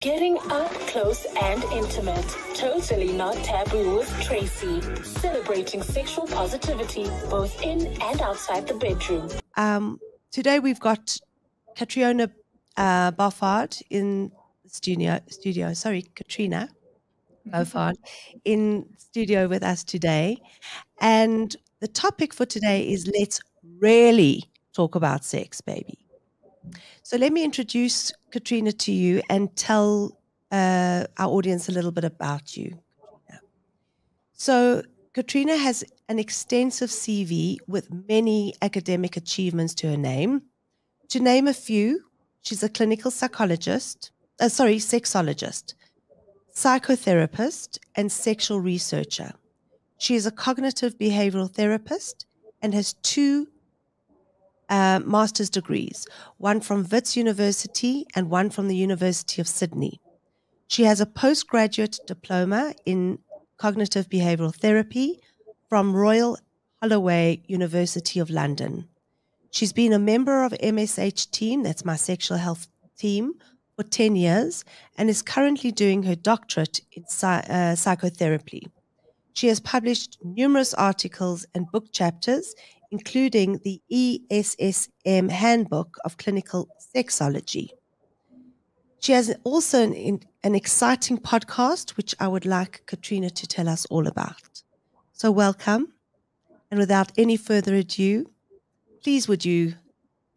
Getting up close and intimate. Totally not taboo with Tracy. Celebrating sexual positivity both in and outside the bedroom. Today we've got Catriona Boffard in studio. Sorry, Catriona Boffard in studio with us today. And the topic for today is let's really talk about sex, baby. So let me introduce Catriona to you and tell our audience a little bit about you. So Catriona has an extensive CV with many academic achievements to her name. To name a few, she's a clinical sexologist, psychotherapist, and sexual researcher. She is a cognitive behavioral therapist and has two master's degrees, one from Wits University and one from the University of Sydney. She has a postgraduate diploma in cognitive behavioral therapy from Royal Holloway University of London. She's been a member of MSH team, that's my sexual health team, for 10 years and is currently doing her doctorate in psychotherapy. She has published numerous articles and book chapters, including the ESSM Handbook of Clinical Sexology. She has also an exciting podcast, which I would like Catriona to tell us all about. So welcome. And without any further ado, please would you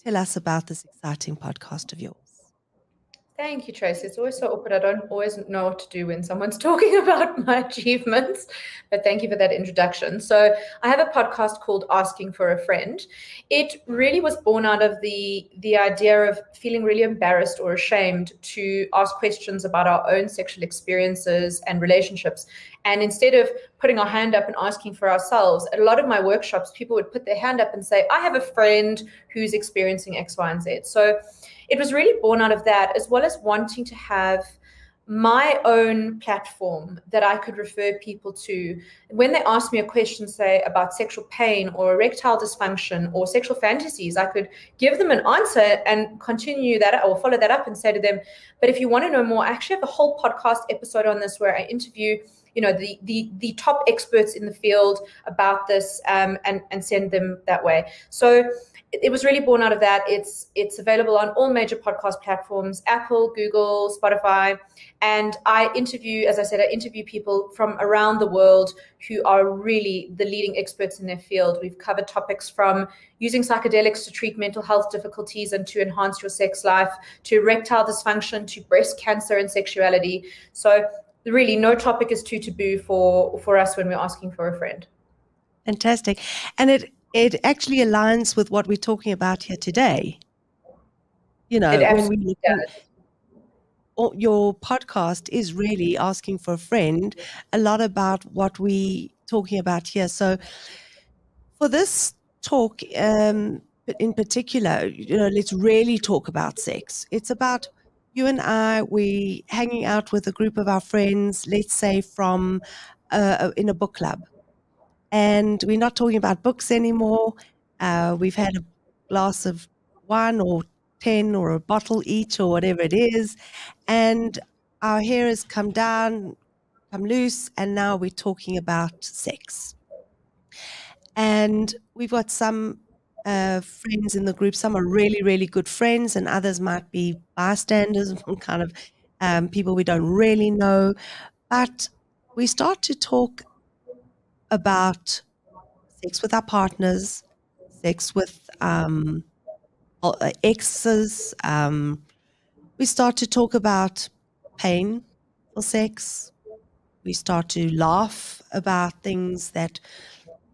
tell us about this exciting podcast of yours? Thank you, Tracy. It's always so awkward. I don't always know what to do when someone's talking about my achievements, but thank you for that introduction. So I have a podcast called Asking for a Friend. It really was born out of the idea of feeling really embarrassed or ashamed to ask questions about our own sexual experiences and relationships. And instead of putting our hand up and asking for ourselves, at a lot of my workshops, people would put their hand up and say, I have a friend who's experiencing X, Y, and Z. So it was really born out of that, as well as wanting to have my own platform that I could refer people to. When they ask me a question, say, about sexual pain or erectile dysfunction or sexual fantasies, I could give them an answer and continue that or follow that up and say to them, but if you want to know more, I actually have a whole podcast episode on this where I interview the top experts in the field about this and send them that way. So it was really born out of that. It's available on all major podcast platforms, Apple, Google, Spotify. And I interview people from around the world who are really the leading experts in their field. We've covered topics from using psychedelics to treat mental health difficulties and to enhance your sex life, to erectile dysfunction, to breast cancer and sexuality. So really no topic is too taboo for us when we're asking for a friend. Fantastic. And it actually aligns with what we're talking about here today. You know, when we look at your podcast is really asking for a friend, a lot about what we're talking about here. So for this talk in particular, let's really talk about sex. It's about you and I, we hanging out with a group of our friends, let's say from in a book club. And we're not talking about books anymore. We've had a glass of wine or 10 or a bottle each or whatever it is. And our hair has come down, come loose, and now we're talking about sex. And we've got some friends in the group. Some are really, really good friends, and others might be bystanders, kind of people we don't really know. But we start to talk about sex with our partners, sex with exes. We start to talk about pain for sex. We start to laugh about things that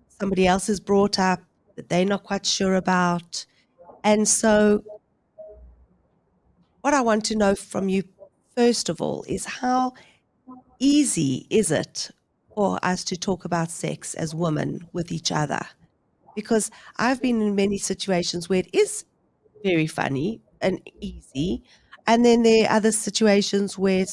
somebody else has brought up that they're not quite sure about. And so what I want to know from you, first of all, is how easy is it for us to talk about sex as women with each other? Because I've been in many situations where it is very funny and easy. And then there are other situations where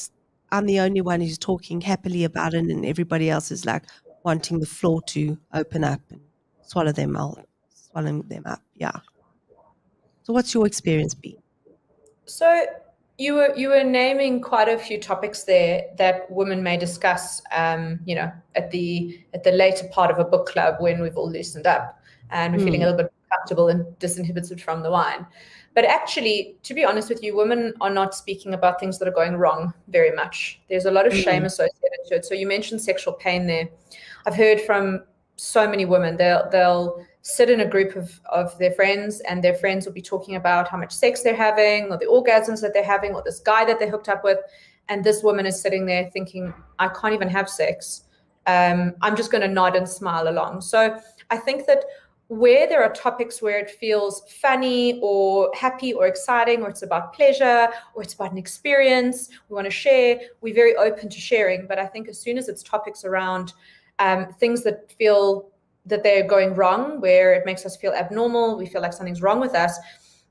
I'm the only one who's talking happily about it and everybody else is like wanting the floor to open up and swallow them up. Yeah. So what's your experience been? So You were naming quite a few topics there that women may discuss, you know, at the later part of a book club when we've all loosened up and we're feeling a little bit comfortable and disinhibited from the wine. But actually, to be honest with you, women are not speaking about things that are going wrong very much. There's a lot of shame associated to it. So you mentioned sexual pain there. I've heard from so many women, they'll sit in a group of their friends, and their friends will be talking about how much sex they're having or the orgasms that they're having or this guy that they're hooked up with. And this woman is sitting there thinking, I can't even have sex. I'm just going to nod and smile along. So I think that where there are topics where it feels funny or happy or exciting, or it's about pleasure, or it's about an experience we want to share, we're very open to sharing. But I think as soon as it's topics around things that feel that they're going wrong, where it makes us feel abnormal, we feel like something's wrong with us,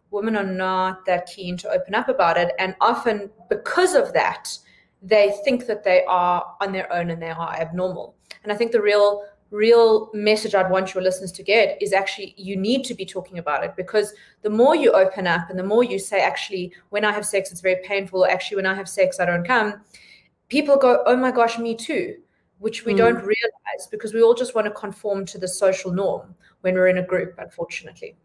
women are not that keen to open up about it. And often because of that, they think that they are on their own and they are abnormal. And I think the real message I'd want your listeners to get is actually you need to be talking about it, because the more you open up and the more you say, actually, when I have sex, it's very painful, or actually, when I have sex, I don't come, people go, oh my gosh, me too, which we don't realize, because we all just want to conform to the social norm when we're in a group, unfortunately.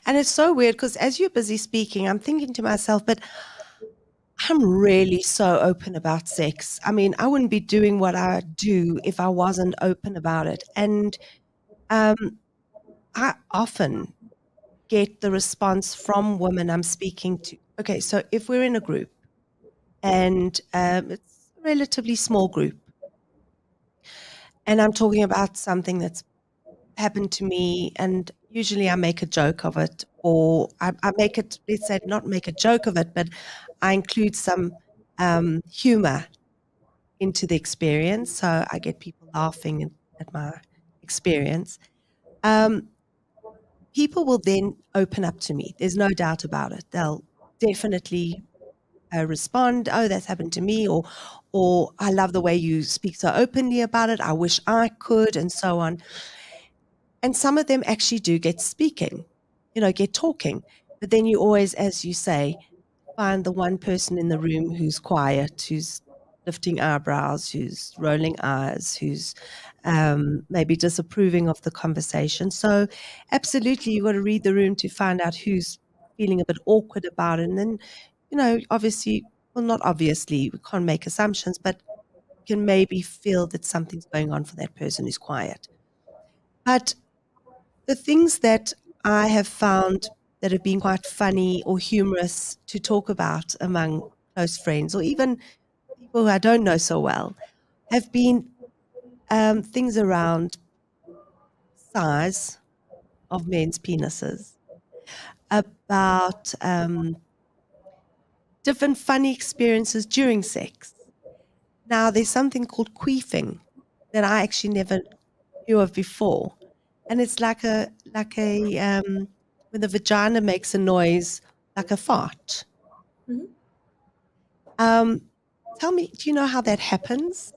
And it's so weird, because as you're busy speaking, I'm thinking to myself, but I'm really so open about sex. I mean, I wouldn't be doing what I do if I wasn't open about it. And I often get the response from women I'm speaking to. Okay, so if we're in a group and it's a relatively small group, and I'm talking about something that's happened to me, and usually I make a joke of it, or I make it, let's say, not make a joke of it, but I include some humor into the experience. So I get people laughing at my experience. People will then open up to me. There's no doubt about it. They'll definitely respond, oh, that's happened to me, or I love the way you speak so openly about it. I wish I could, and so on. And some of them actually do get speaking, get talking. But then you always, as you say, find the one person in the room who's quiet, who's lifting eyebrows, who's rolling eyes, who's maybe disapproving of the conversation. So absolutely, you've got to read the room to find out who's feeling a bit awkward about it. And then, obviously, well, not obviously, we can't make assumptions, but you can maybe feel that something's going on for that person who's quiet. But the things that I have found that have been quite funny or humorous to talk about among close friends, or even people who I don't know so well, have been things around size of men's penises, about different funny experiences during sex. Now, there's something called queefing that I actually never knew of before. And it's like when the vagina makes a noise like a fart. Mm-hmm. Tell me, do you know how that happens?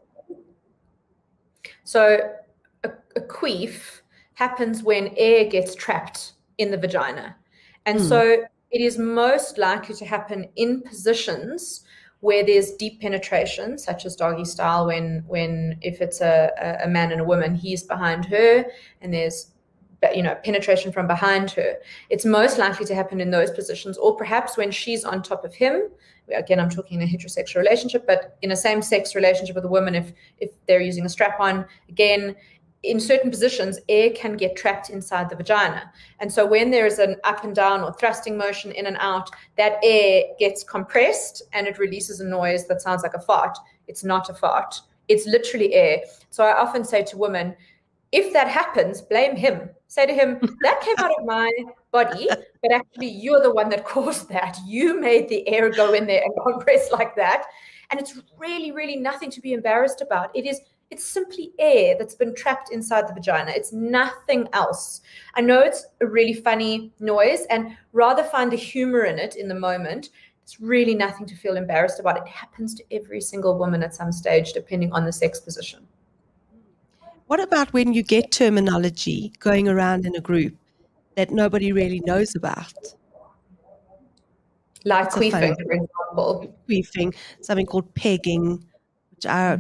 So a queef happens when air gets trapped in the vagina. And so it is most likely to happen in positions where there's deep penetration, such as doggy style, when if it's a man and a woman, he's behind her and there's penetration from behind her. It's most likely to happen in those positions, or perhaps when she's on top of him. Again, I'm talking in a heterosexual relationship, but in a same-sex relationship with a woman, if they're using a strap-on, again, in certain positions, air can get trapped inside the vagina. And so when there is an up and down or thrusting motion in and out, that air gets compressed and it releases a noise that sounds like a fart. It's not a fart. It's literally air. So I often say to women, if that happens, blame him. Say to him, that came out of my body, but actually you're the one that caused that. You made the air go in there and compress like that. And it's really, really nothing to be embarrassed about. It's simply air that's been trapped inside the vagina. It's nothing else. I know it's a really funny noise, and rather find the humor in it in the moment. It's really nothing to feel embarrassed about. It happens to every single woman at some stage, depending on the sex position. What about when you get terminology going around in a group that nobody really knows about? Like queefing, for example. Queefing, something called pegging, which are,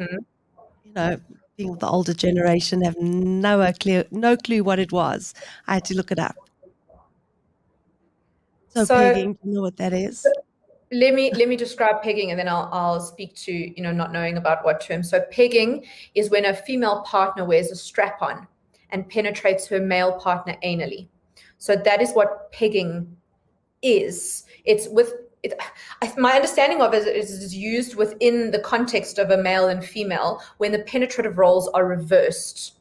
being of the older generation, have no clue what it was. I had to look it up. So pegging, do you know what that is? Let me describe pegging, and then I'll speak to not knowing about what term. So pegging is when a female partner wears a strap on and penetrates her male partner anally. So that is what pegging is. My understanding of it is used within the context of a male and female when the penetrative roles are reversed.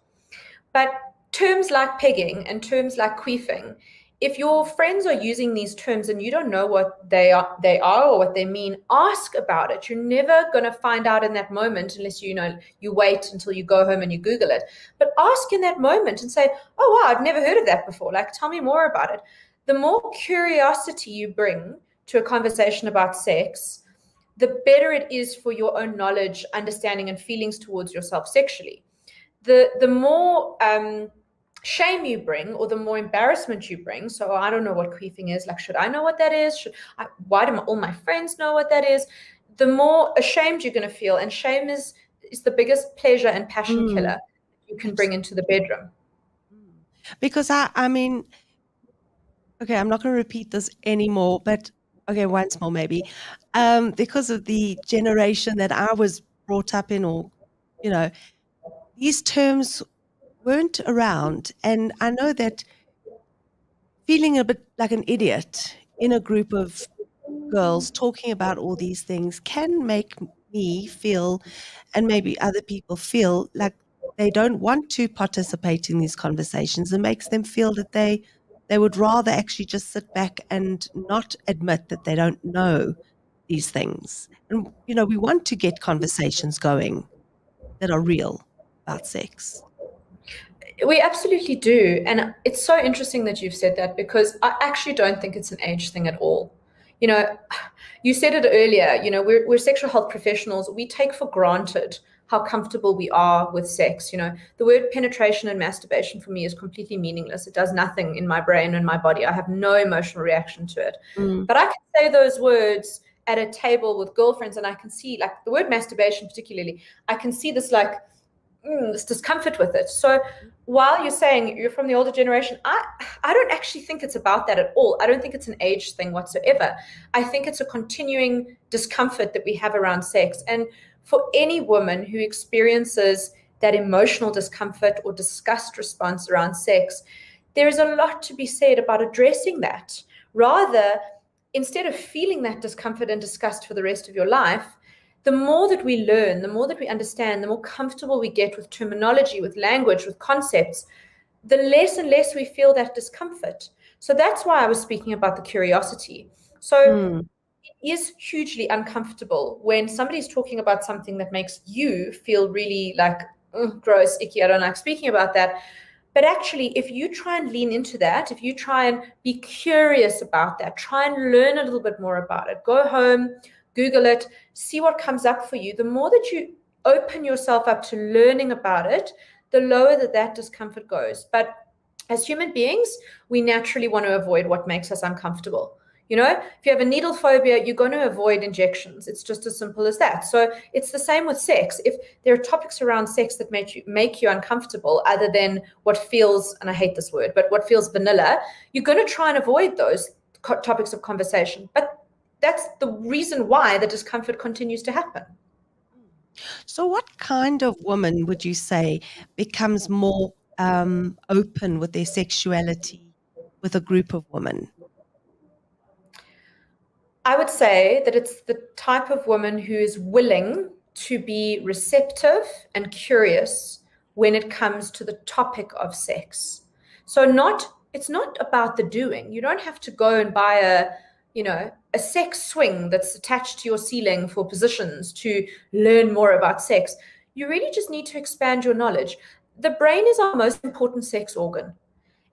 But terms like pegging and terms like queefing, if your friends are using these terms and you don't know what they are or what they mean, ask about it. You're never going to find out in that moment unless you wait until you go home and you Google it. But ask in that moment and say, oh, wow, I've never heard of that before. Like, tell me more about it. The more curiosity you bring to a conversation about sex, the better it is for your own knowledge, understanding, and feelings towards yourself sexually. The more shame you bring, or the more embarrassment you bring. So I don't know what queefing is. Like, should I know what that is? Why do all my friends know what that is? The more ashamed you're going to feel. And shame is the biggest pleasure and passion killer you can bring into the bedroom. Because I mean, okay, I'm not going to repeat this anymore, but okay, once more maybe. Because of the generation that I was brought up in, or, these terms weren't around. And I know that feeling a bit like an idiot in a group of girls talking about all these things can make me feel, and maybe other people feel, like they don't want to participate in these conversations. It makes them feel that they would rather actually just sit back and not admit that they don't know these things. And, we want to get conversations going that are real about sex. We absolutely do. And it's so interesting that you've said that, because I actually don't think it's an age thing at all. You said it earlier, we're sexual health professionals. We take for granted how comfortable we are with sex. The word penetration and masturbation for me is completely meaningless. It does nothing in my brain and my body. I have no emotional reaction to it. But I can say those words at a table with girlfriends, and I can see, like, the word masturbation particularly, I can see this this discomfort with it. So while you're saying you're from the older generation, I don't actually think it's about that at all. I don't think it's an age thing whatsoever. I think it's a continuing discomfort that we have around sex. And for any woman who experiences that emotional discomfort or disgust response around sex, there is a lot to be said about addressing that. Rather, instead of feeling that discomfort and disgust for the rest of your life, the more that we learn, the more that we understand, the more comfortable we get with terminology, with language, with concepts, the less and less we feel that discomfort. So that's why I was speaking about the curiosity. So it is hugely uncomfortable when somebody's talking about something that makes you feel really like, gross, icky, I don't like speaking about that. But actually, if you try and lean into that, if you try and be curious about that, try and learn a little bit more about it, go home, Google it, see what comes up for you. The more that you open yourself up to learning about it, the lower that discomfort goes. But as human beings, we naturally want to avoid what makes us uncomfortable. If you have a needle phobia, you're going to avoid injections. It's just as simple as that. So it's the same with sex. If there are topics around sex that make you uncomfortable, other than what feels, and I hate this word, but what feels vanilla, you're going to try and avoid those topics of conversation. But that's the reason why the discomfort continues to happen. So what kind of woman would you say becomes more open with their sexuality with a group of women? I would say that it's the type of woman who is willing to be receptive and curious when it comes to the topic of sex. So it's not about the doing. You don't have to go and buy a sex swing that's attached to your ceiling for positions to learn more about sex. You really just need to expand your knowledge. The brain is our most important sex organ.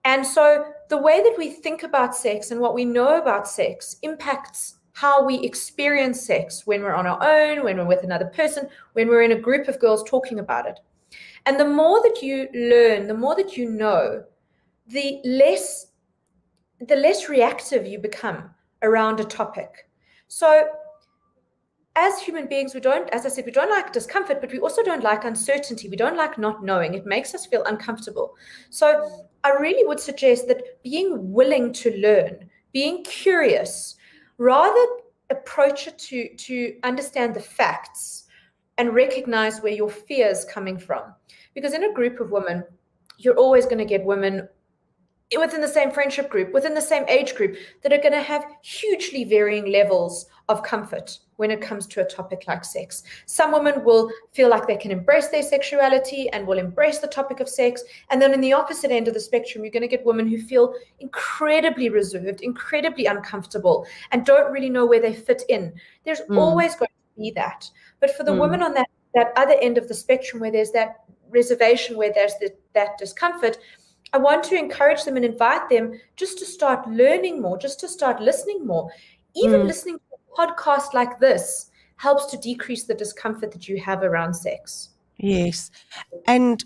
And so the way that we think about sex and what we know about sex impacts how we experience sex when we're on our own, when we're with another person, when we're in a group of girls talking about it. And the more that you learn, the more that you know, the less reactive you become around a topic. So as human beings, as I said, we don't like discomfort, but we also don't like uncertainty. We don't like not knowing. It makes us feel uncomfortable. So I really would suggest that being willing to learn, being curious, rather approach it to understand the facts and recognize where your fear is coming from. Because in a group of women, you're always going to get women within the same friendship group, within the same age group, that are going to have hugely varying levels of comfort when it comes to a topic like sex. Some women will feel like they can embrace their sexuality and will embrace the topic of sex. And then in the opposite end of the spectrum, you're going to get women who feel incredibly reserved, incredibly uncomfortable, and don't really know where they fit in. There's always going to be that. But for the women on that other end of the spectrum, where there's that reservation, where there's that discomfort, I want to encourage them and invite them just to start learning more, just to start listening more. Even listening to a podcast like this helps to decrease the discomfort that you have around sex. Yes. And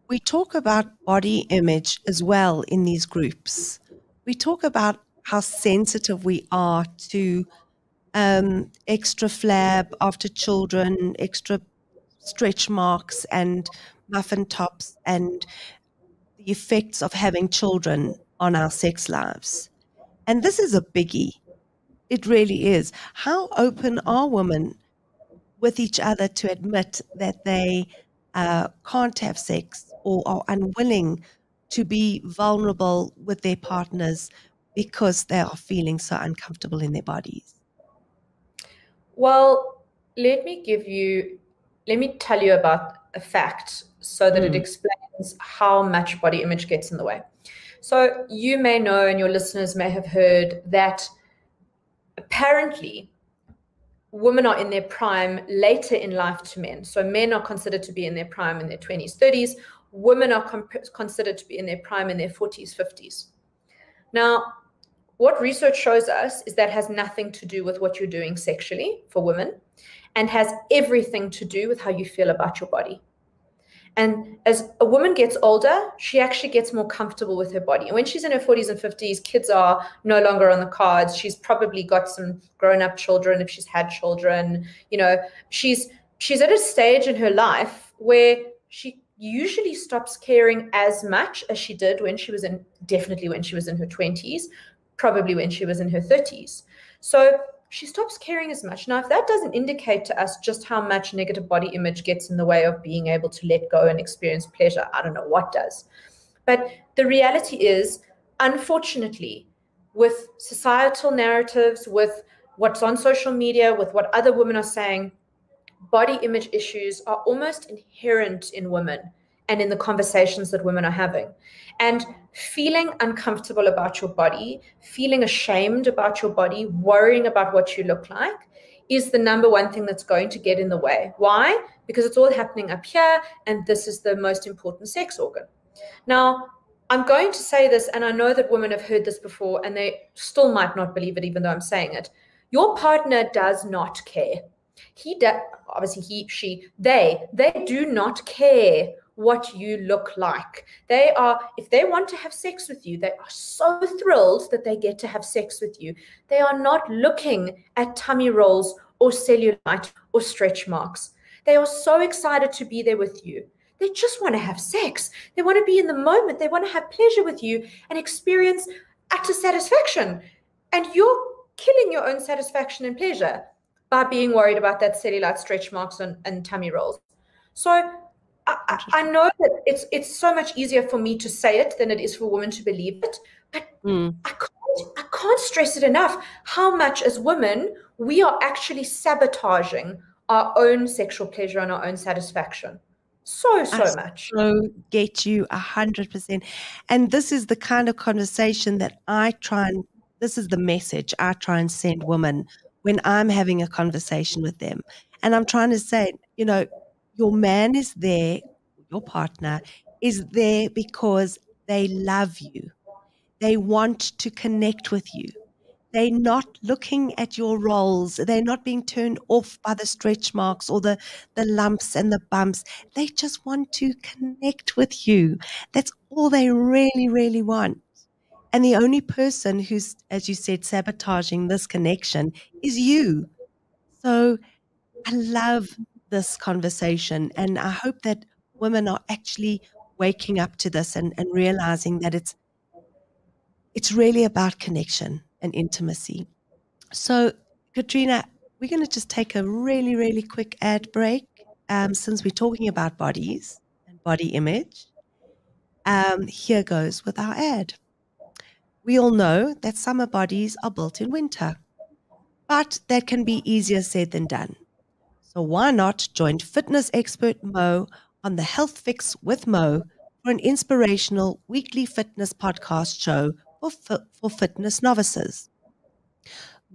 we talk about body image as well in these groups. We talk about how sensitive we are to extra flab after children, extra stretch marks and muffin tops, and the effects of having children on our sex lives. And this is a biggie. It really is. How open are women with each other to admit that they can't have sex or are unwilling to be vulnerable with their partners because they are feeling so uncomfortable in their bodies? Well, let me tell you about a fact so that it explains how much body image gets in the way. So you may know, and your listeners may have heard, that apparently women are in their prime later in life to men. So men are considered to be in their prime in their 20s, 30s. Women are considered to be in their prime in their 40s, 50s. Now, what research shows us is that has nothing to do with what you're doing sexually for women, and has everything to do with how you feel about your body. And as a woman gets older, she actually gets more comfortable with her body. And when she's in her 40s and 50s, kids are no longer on the cards. She's probably got some grown-up children if she's had children. You know, she's at a stage in her life where she usually stops caring as much as she did definitely when she was in her 20s, probably when she was in her 30s. So she stops caring as much. Now, if that doesn't indicate to us just how much negative body image gets in the way of being able to let go and experience pleasure, I don't know what does. But the reality is, unfortunately, with societal narratives, with what's on social media, with what other women are saying, body image issues are almost inherent in women and in the conversations that women are having. And feeling uncomfortable about your body, feeling ashamed about your body, worrying about what you look like is the number one thing that's going to get in the way. Why? Because it's all happening up here, and this is the most important sex organ. Now, I'm going to say this, and I know that women have heard this before, and they still might not believe it, even though I'm saying it. Your partner does not care. They do not care what you look like. If they want to have sex with you, they are so thrilled that they get to have sex with you. They are not looking at tummy rolls or cellulite or stretch marks. They are so excited to be there with you. They just want to have sex. They want to be in the moment. They want to have pleasure with you and experience utter satisfaction. And you're killing your own satisfaction and pleasure by being worried about that cellulite, stretch marks, and tummy rolls. So I know that it's so much easier for me to say it than it is for women to believe it, but I can't stress it enough how much as women we are actually sabotaging our own sexual pleasure and our own satisfaction. So much. So get you 100%. And this is the kind of conversation that this is the message I try and send women when I'm having a conversation with them. And I'm trying to say, your man is there, your partner is there because they love you. They want to connect with you. They're not looking at your rolls. They're not being turned off by the stretch marks or the lumps and the bumps. They just want to connect with you. That's all they really, really want. And the only person who's, as you said, sabotaging this connection is you. So I love this conversation, and I hope that women are actually waking up to this and realizing that it's really about connection and intimacy. So, Catriona, we're going to just take a really, really quick ad break since we're talking about bodies and body image. Here goes with our ad. We all know that summer bodies are built in winter, but that can be easier said than done. So why not join fitness expert Mo on the Health Fix with Mo for an inspirational weekly fitness podcast show for fitness novices.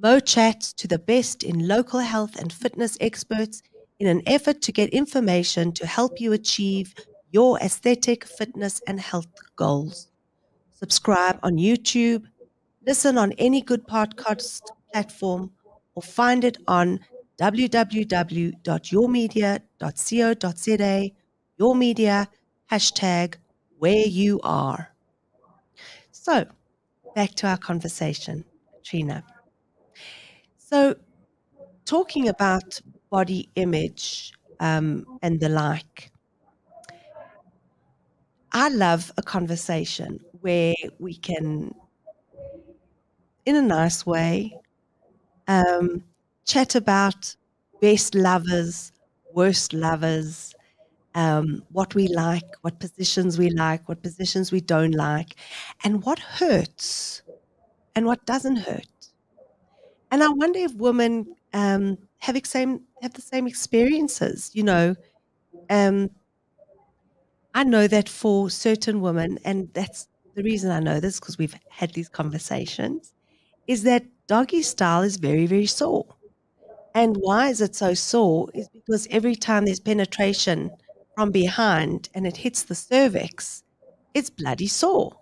Mo chats to the best in local health and fitness experts in an effort to get information to help you achieve your aesthetic, fitness, and health goals. Subscribe on YouTube, listen on any good podcast platform, or find it on www.yourmedia.co.za, Your Media, #where you are. So, back to our conversation, Catriona. So, talking about body image and the like, I love a conversation where we can, in a nice way, chat about best lovers, worst lovers, what we like, what positions we don't like, and what hurts and what doesn't hurt. And I wonder if women have the same experiences. You know, I know that for certain women, and that's the reason I know this because we've had these conversations, is that doggy style is very, very sore. And why is it so sore is because every time there's penetration from behind and it hits the cervix, it's bloody sore.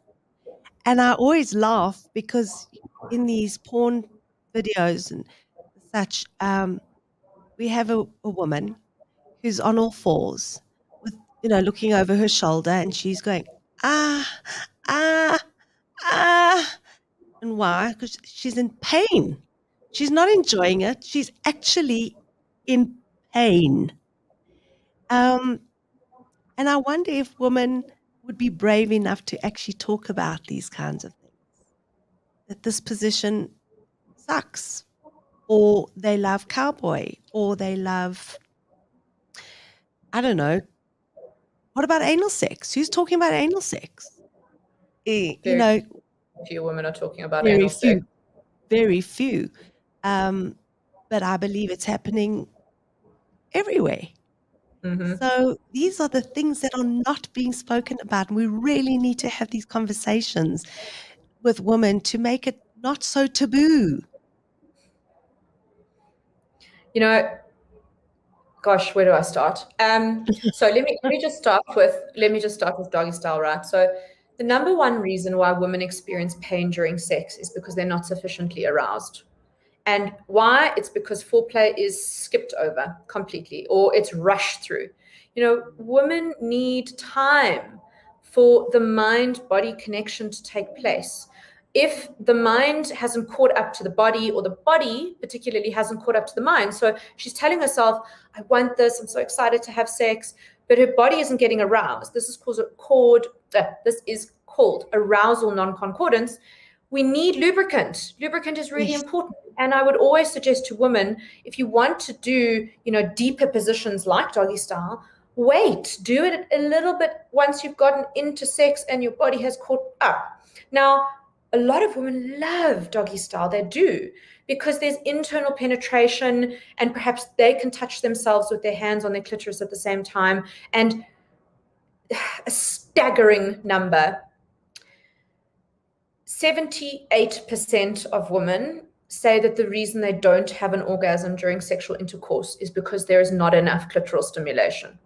And I always laugh because in these porn videos and such, we have a woman who's on all fours with, looking over her shoulder, and she's going, ah, ah, ah. And why? Because she's in pain. She's not enjoying it. She's actually in pain. And I wonder if women would be brave enough to actually talk about these kinds of things. That this position sucks, or they love cowboy, or they love, I don't know. What about anal sex? Who's talking about anal sex? Few women are talking about very anal few, sex. Very few. But I believe it's happening everywhere. Mm-hmm. So these are the things that are not being spoken about. And we really need to have these conversations with women to make it not so taboo. Gosh, where do I start? So let me just start with doggy style, right? So the number one reason why women experience pain during sex is because they're not sufficiently aroused. And why? It's because foreplay is skipped over completely, or it's rushed through. Women need time for the mind-body connection to take place. If the mind hasn't caught up to the body, or the body particularly hasn't caught up to the mind, so she's telling herself, I want this, I'm so excited to have sex, but her body isn't getting aroused. This is called arousal non-concordance. We need lubricant. Lubricant is really important. And I would always suggest to women, if you want to do, deeper positions like doggy style, wait, do it a little bit once you've gotten into sex and your body has caught up. Now, a lot of women love doggy style. They do, because there's internal penetration, and perhaps they can touch themselves with their hands on their clitoris at the same time. And a staggering number, 78% of women say that the reason they don't have an orgasm during sexual intercourse is because there is not enough clitoral stimulation.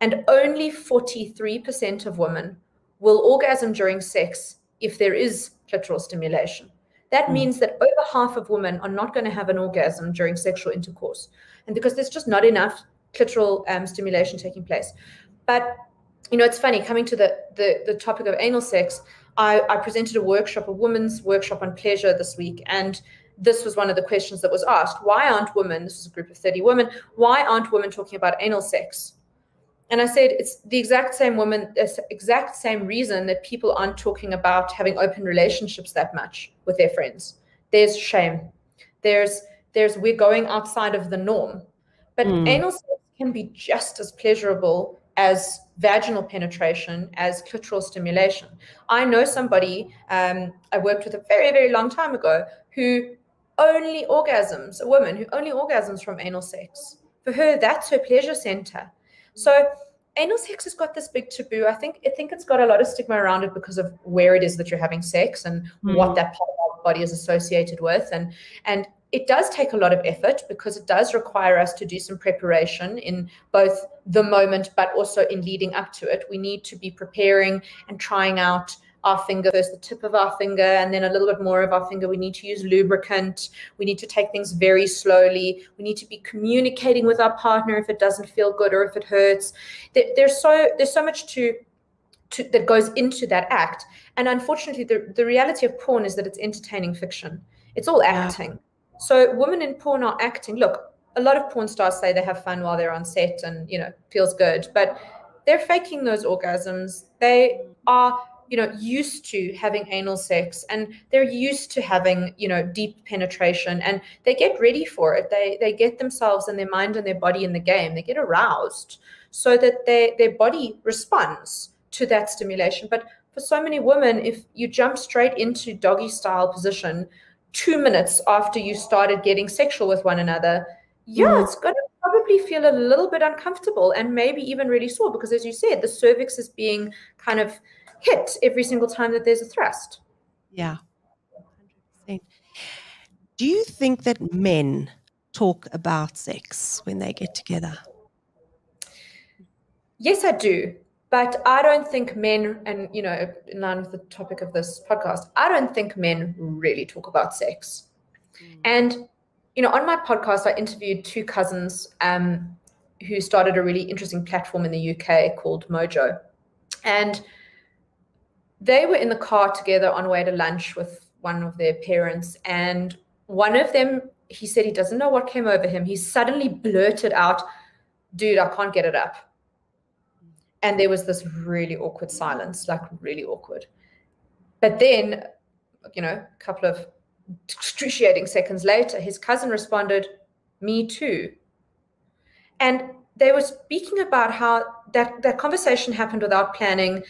And only 43% of women will orgasm during sex if there is clitoral stimulation. That means that over half of women are not going to have an orgasm during sexual intercourse, and because there's just not enough clitoral stimulation taking place. But it's funny, coming to the topic of anal sex, I presented a workshop, a women's workshop on pleasure this week, and this was one of the questions that was asked. Why aren't women, this was a group of 30 women, why aren't women talking about anal sex? And I said, it's the exact same reason that people aren't talking about having open relationships that much with their friends. There's shame. There's we're going outside of the norm. But anal sex can be just as pleasurable as vaginal penetration, as clitoral stimulation. I know somebody I worked with a very, very long time ago who only orgasms, a woman who only orgasms from anal sex. For her, that's her pleasure center. So anal sex has got this big taboo. I think it's got a lot of stigma around it because of where it is that you're having sex and what that part of our body is associated with. And it does take a lot of effort because it does require us to do some preparation in both the moment, but also in leading up to it. We need to be preparing and trying out our finger, first the tip of our finger, and then a little bit more of our finger. We need to use lubricant. We need to take things very slowly. We need to be communicating with our partner if it doesn't feel good or if it hurts. There's so much that goes into that act. And unfortunately, the reality of porn is that it's entertaining fiction. It's all acting. So women in porn are acting. Look, a lot of porn stars say they have fun while they're on set and, feels good, but they're faking those orgasms. They are, used to having anal sex, and they're used to having, deep penetration, and they get ready for it. They get themselves and their mind and their body in the game. They get aroused so that their body responds to that stimulation. But for so many women, if you jump straight into doggy style position 2 minutes after you started getting sexual with one another, it's going to probably feel a little bit uncomfortable and maybe even really sore because, as you said, the cervix is being kind of hit every single time that there's a thrust. Yeah, 100%. Do you think that men talk about sex when they get together? Yes, I do. But I don't think men, and, in line with the topic of this podcast, I don't think men really talk about sex. And, on my podcast, I interviewed two cousins who started a really interesting platform in the UK called Mojo. And they were in the car together on way to lunch with one of their parents. And one of them, he said he doesn't know what came over him. He suddenly blurted out, "Dude, I can't get it up." And there was this really awkward silence, like really awkward. But then, a couple of excruciating seconds later, his cousin responded, "Me too." And they were speaking about how that conversation happened without planning.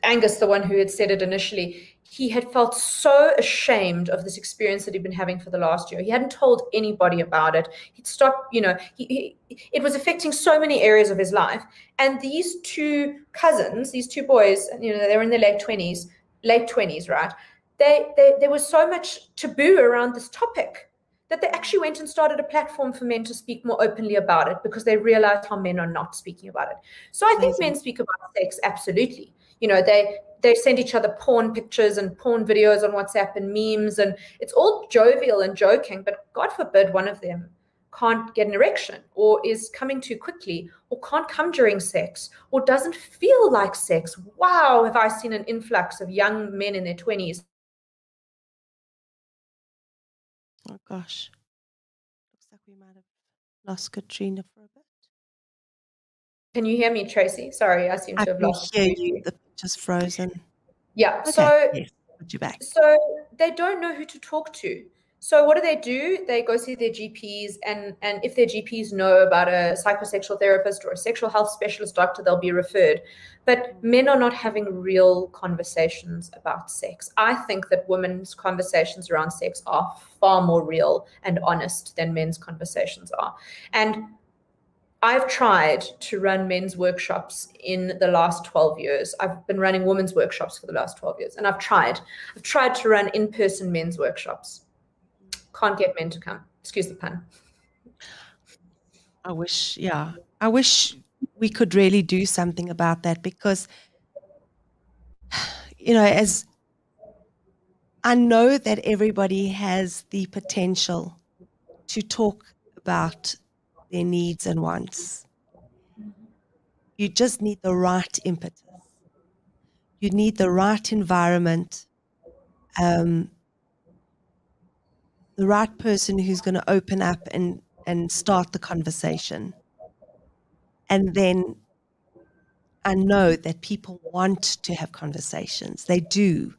Angus, the one who had said it initially, he had felt so ashamed of this experience that he'd been having for the last year. He hadn't told anybody about it. He'd stopped, it was affecting so many areas of his life. And these two cousins, these two boys, they were in their late 20s, right? There was so much taboo around this topic that they actually went and started a platform for men to speak more openly about it because they realized how men are not speaking about it. So I think men speak about sex, absolutely. They send each other porn pictures and porn videos on WhatsApp and memes, and it's all jovial and joking, but God forbid one of them can't get an erection or is coming too quickly or can't come during sex or doesn't feel like sex. Wow, have I seen an influx of young men in their 20s. Oh, gosh. Looks like we might have lost Catriona for a bit. Can you hear me, Tracy? Sorry, I seem to have lost you. I can hear you. The picture's frozen. Yeah. Okay. So, yes, put you back. So they don't know who to talk to. So what do? They go see their GPs, and if their GPs know about a psychosexual therapist or a sexual health specialist doctor, they'll be referred. But men are not having real conversations about sex. I think that women's conversations around sex are far more real and honest than men's conversations are. And I've tried to run men's workshops in the last 12 years. I've been running women's workshops for the last 12 years, and I've tried to run in-person men's workshops. Can't get men to come. Excuse the pun. I wish we could really do something about that because, as I know that everybody has the potential to talk about their needs and wants. You just need the right impetus. you need the right environment, the right person who's going to open up and start the conversation. And then I know that people want to have conversations. They do.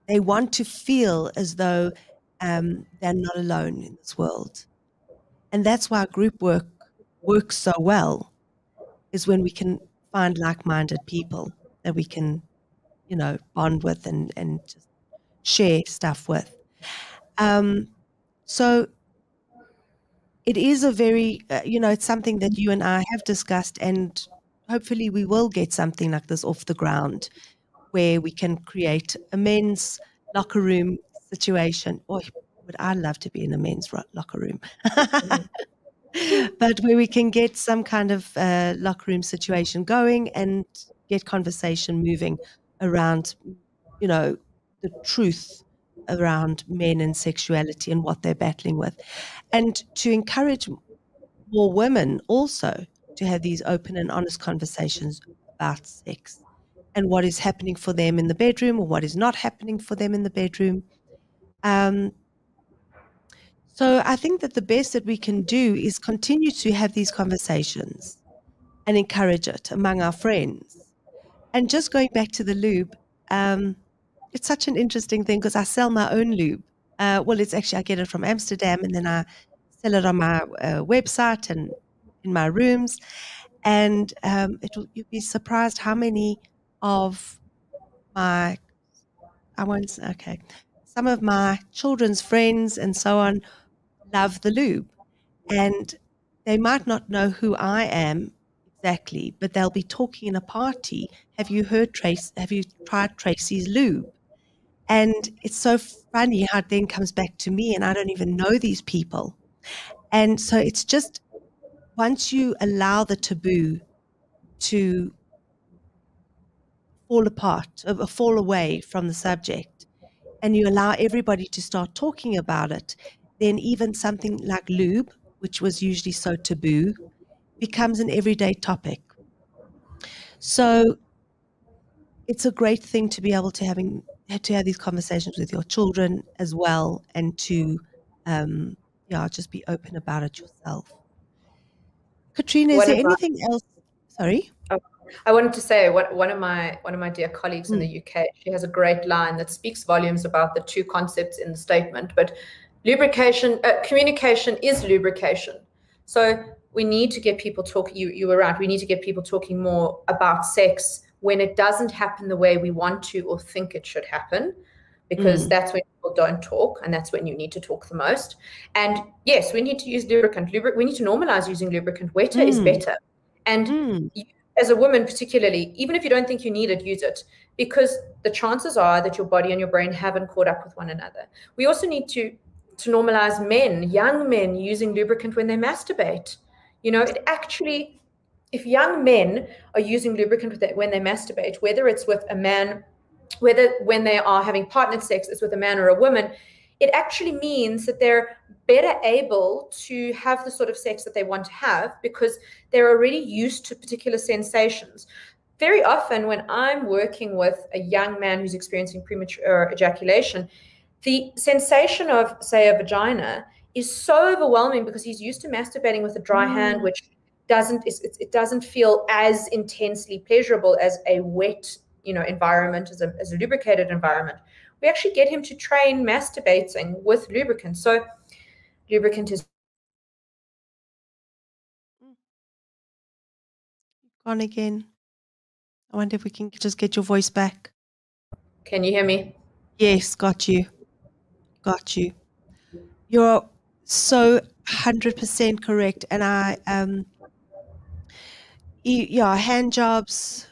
They want to feel as though they're not alone in this world. And that's why group work works so well, is when we can find like-minded people that we can, bond with and just share stuff with. So it is a very, it's something that you and I have discussed, and hopefully we will get something like this off the ground where we can create a men's locker room situation. Boy, would I love to be in a men's locker room. But where we can get some kind of locker room situation going and get conversation moving around, the truth around men and sexuality and what they're battling with. And to encourage more women also to have these open and honest conversations about sex and what is happening for them in the bedroom or what is not happening for them in the bedroom. So I think that the best that we can do is continue to have these conversations and encourage it among our friends. And just going back to the lube, it's such an interesting thing because I sell my own lube. Well, it's actually, I get it from Amsterdam and then I sell it on my website and in my rooms. And you'll be surprised how many of some of my children's friends and so on love the lube. And they might not know who I am exactly, but they'll be talking in a party. Have you tried Tracy's lube? And it's so funny how it then comes back to me and I don't even know these people. And so it's just, once you allow the taboo to fall away from the subject, and you allow everybody to start talking about it, then even something like lube, which was usually so taboo, becomes an everyday topic. So it's a great thing to be able to have these conversations with your children as well, and to just be open about it yourself. Catriona, is there anything else? Sorry? I wanted to say one of my dear colleagues in the UK, she has a great line that speaks volumes about the two concepts in the statement. But communication is lubrication. So we need to get people talking. You were right. We need to get people talking more about sex when it doesn't happen the way we want to or think it should happen, because that's when people don't talk, and that's when you need to talk the most. And yes, we need to use lubricant. We need to normalize using lubricant. Wetter is better. And you, as a woman particularly, even if you don't think you need it, use it, because the chances are that your body and your brain haven't caught up with one another. We also need to normalize young men using lubricant when they masturbate. It actually, if young men are using lubricant when they masturbate, whether it's with a man, whether when they are having partnered sex, it's with a man or a woman, it actually means that they're better able to have the sort of sex that they want to have because they're already used to particular sensations. Very often when I'm working with a young man who's experiencing premature ejaculation, the sensation of, say, a vagina is so overwhelming because he's used to masturbating with a dry hand, which it doesn't feel as intensely pleasurable as a wet, environment, as a lubricated environment. We actually get him to train masturbating with lubricant. So lubricant is gone again. I wonder if we can just get your voice back. Can you hear me? Yes, got you. You're so 100% correct. And hand jobs,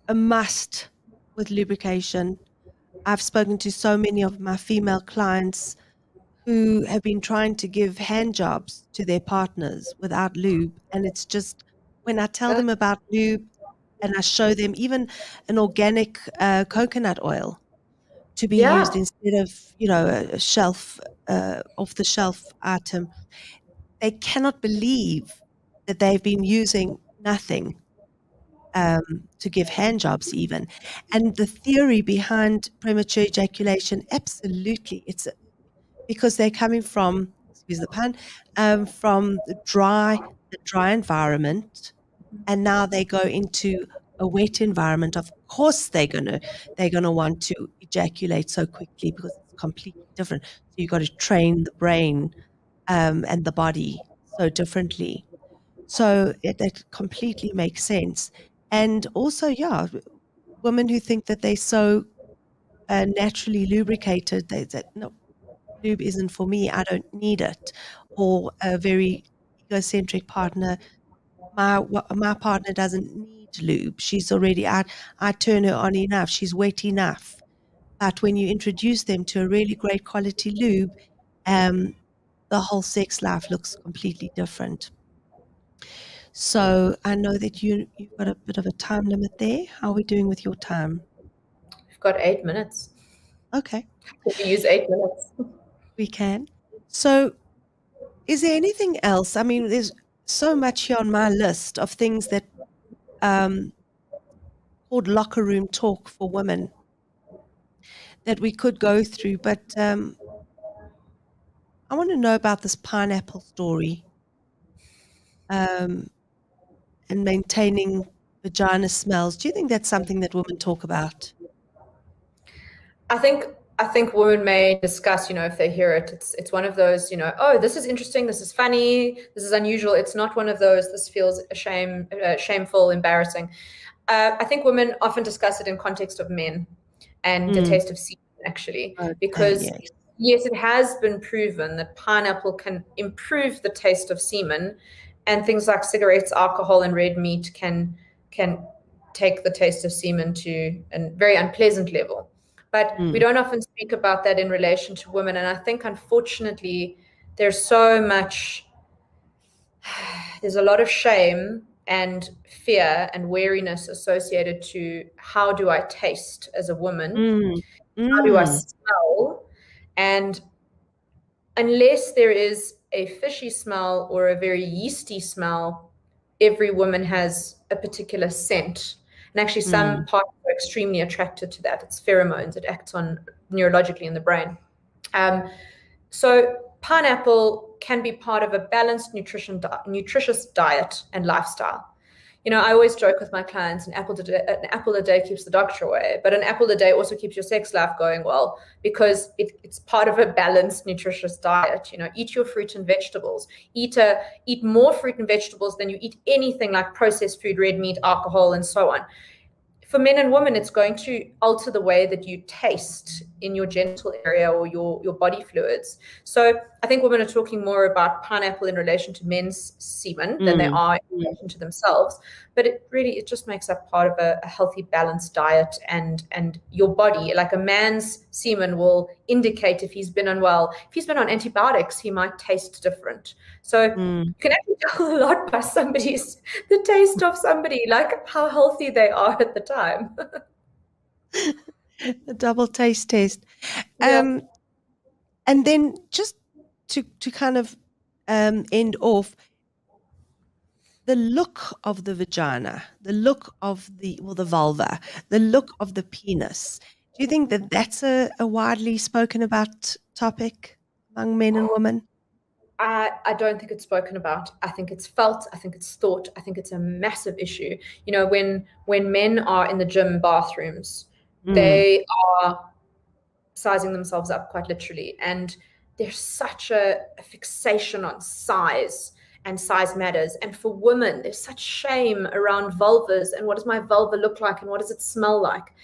a must with lubrication. I've spoken to so many of my female clients who have been trying to give hand jobs to their partners without lube. And it's just, when I tell them about lube and I show them even an organic coconut oil to be used instead of, a shelf, off-the-shelf item, they cannot believe that they've been using nothing to give hand jobs even. And the theory behind premature ejaculation, absolutely, it's because they're coming from, excuse the pun, from the dry environment, and now they go into a wet environment. Of course, they're gonna want to ejaculate so quickly because it's completely different. So you've got to train the brain and the body so differently. So that completely makes sense. And also, yeah, women who think that they're so naturally lubricated, they say, no, lube isn't for me, I don't need it. Or a very egocentric partner, my partner doesn't need lube. She's already, I turn her on enough, she's wet enough. But when you introduce them to a really great quality lube, the whole sex life looks completely different. So I know that you've got a bit of a time limit there. How are we doing with your time? We've got 8 minutes. Okay. We use 8 minutes. We can. So is there anything else? I mean, there's so much here on my list of things that called locker room talk for women that we could go through, but I want to know about this pineapple story and maintaining vagina smells. Do you think that's something that women talk about? I think women may discuss, if they hear it, it's one of those, oh, this is interesting, this is funny, this is unusual. It's not one of those, this feels shameful, embarrassing. I think women often discuss it in context of men and the taste of semen, actually, because yes, it has been proven that pineapple can improve the taste of semen, and things like cigarettes, alcohol, and red meat can take the taste of semen to a very unpleasant level. But we don't often speak about that in relation to women. And I think, unfortunately, there's a lot of shame and fear and wariness associated to how do I taste as a woman? How do I smell? And unless there is a fishy smell or a very yeasty smell, every woman has a particular scent. And actually some parts are extremely attracted to that. It's pheromones. It acts on neurologically in the brain. So pineapple can be part of a balanced nutritious diet and lifestyle. I always joke with my clients, an apple a day keeps the doctor away, but an apple a day also keeps your sex life going well, because it's part of a balanced, nutritious diet. Eat your fruit and vegetables. Eat more fruit and vegetables than you eat anything like processed food, red meat, alcohol, and so on. For men and women, it's going to alter the way that you taste in your genital area or your body fluids. So I think women are talking more about pineapple in relation to men's semen than they are in relation to themselves. But it just makes up part of a healthy, balanced diet. And your body, like a man's semen, will indicate if he's been unwell. If he's been on antibiotics, he might taste different. So you can actually tell a lot by the taste of somebody, like how healthy they are at the time. The double taste test. And then just to kind of end off, the look of the vagina, the look of the vulva, the look of the penis. Do you think that that's a widely spoken about topic among men and women? I don't think it's spoken about. I think it's felt. I think it's thought. I think it's a massive issue. When men are in the gym bathrooms, they are sizing themselves up quite literally. And there's such a fixation on size, and size matters. And for women, there's such shame around vulvas and what does my vulva look like and what does it smell like?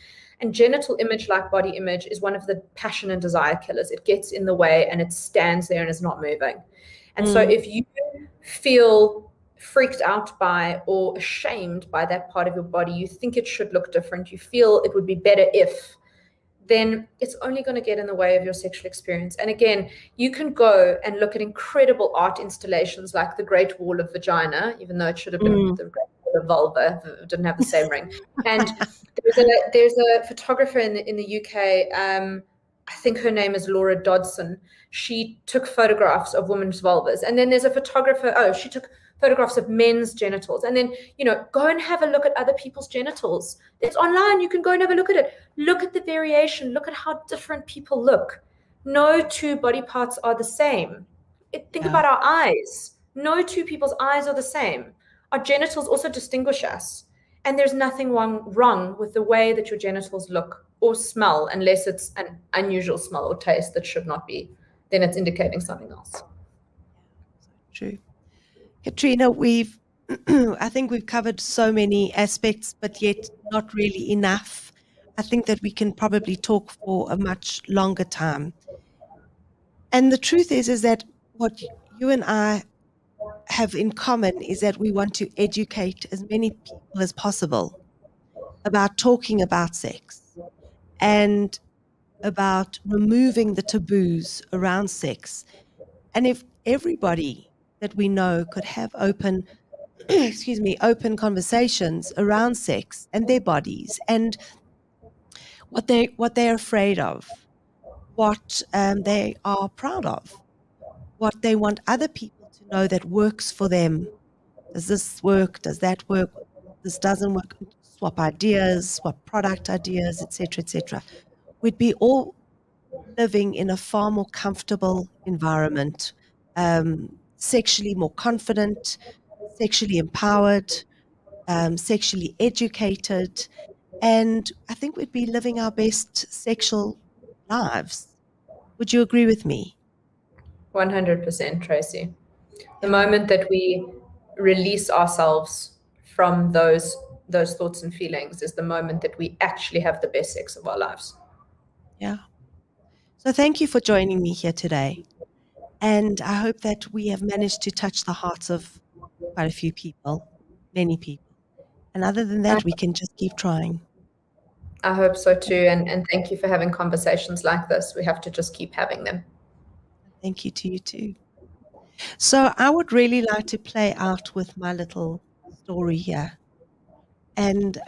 And genital image, like body image, is one of the passion and desire killers. It gets in the way and it stands there and is not moving. And so if you feel freaked out by or ashamed by that part of your body, you think it should look different, you feel it would be better if, then it's only going to get in the way of your sexual experience. And again, you can go and look at incredible art installations like the Great Wall of Vagina, even though it should have been the Great Wall of Vulva, it didn't have the same ring. And there's a photographer in the UK, I think her name is Laura Dodson. She took photographs of women's vulvas. And then there's a photographer, she took photographs of men's genitals. And then, go and have a look at other people's genitals. It's online. You can go and have a look at it. Look at the variation. Look at how different people look. No two body parts are the same. Think about our eyes. No two people's eyes are the same. Our genitals also distinguish us. And there's nothing wrong with the way that your genitals look or smell, unless it's an unusual smell or taste that should not be. Then it's indicating something else. True. Catriona, I think we've covered so many aspects, but yet not really enough. I think that we can probably talk for a much longer time. And the truth is that what you and I have in common is that we want to educate as many people as possible about talking about sex and about removing the taboos around sex. And if everybody that we know could have open conversations around sex and their bodies and what they're afraid of, what they are proud of, what they want other people to know that works for them. Does this work? Does that work? This doesn't work. Swap ideas, swap product ideas, etc., etc. We'd be all living in a far more comfortable environment, sexually more confident, sexually empowered, sexually educated, and I think we'd be living our best sexual lives. Would you agree with me? 100%, Tracy. The moment that we release ourselves from those thoughts and feelings is the moment that we actually have the best sex of our lives. Yeah. So thank you for joining me here today. And I hope that we have managed to touch the hearts of quite a few people, many people. And other than that, we can just keep trying. I hope so too. And thank you for having conversations like this. We have to just keep having them. Thank you to you too. So I would really like to play out with my little story here. And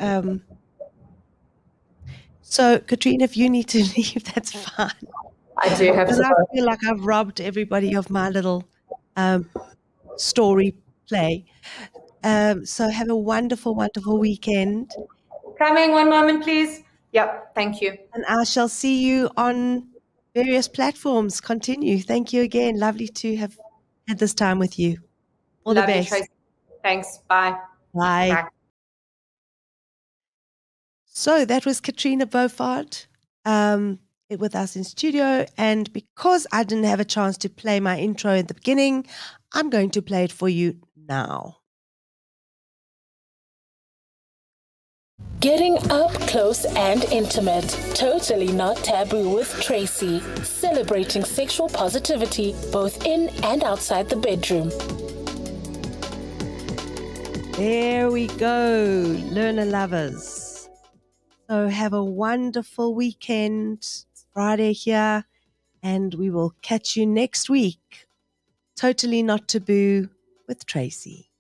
so, Catriona, if you need to leave, that's fine. I do have to. I feel like I've robbed everybody of my little story play. So have a wonderful, wonderful weekend. Coming, one moment, please. Yep, thank you. And I shall see you on various platforms. Continue. Thank you again. Lovely to have had this time with you. All the best. Tracy. Thanks. Bye. Bye. Bye. So that was Catriona Boffard with us in studio. And because I didn't have a chance to play my intro at the beginning, I'm going to play it for you now. Getting up close and intimate. Totally not taboo with Tracy. Celebrating sexual positivity both in and outside the bedroom. There we go, learner lovers. So have a wonderful weekend. It's Friday here, and we will catch you next week. Totally Not Taboo with Tracy.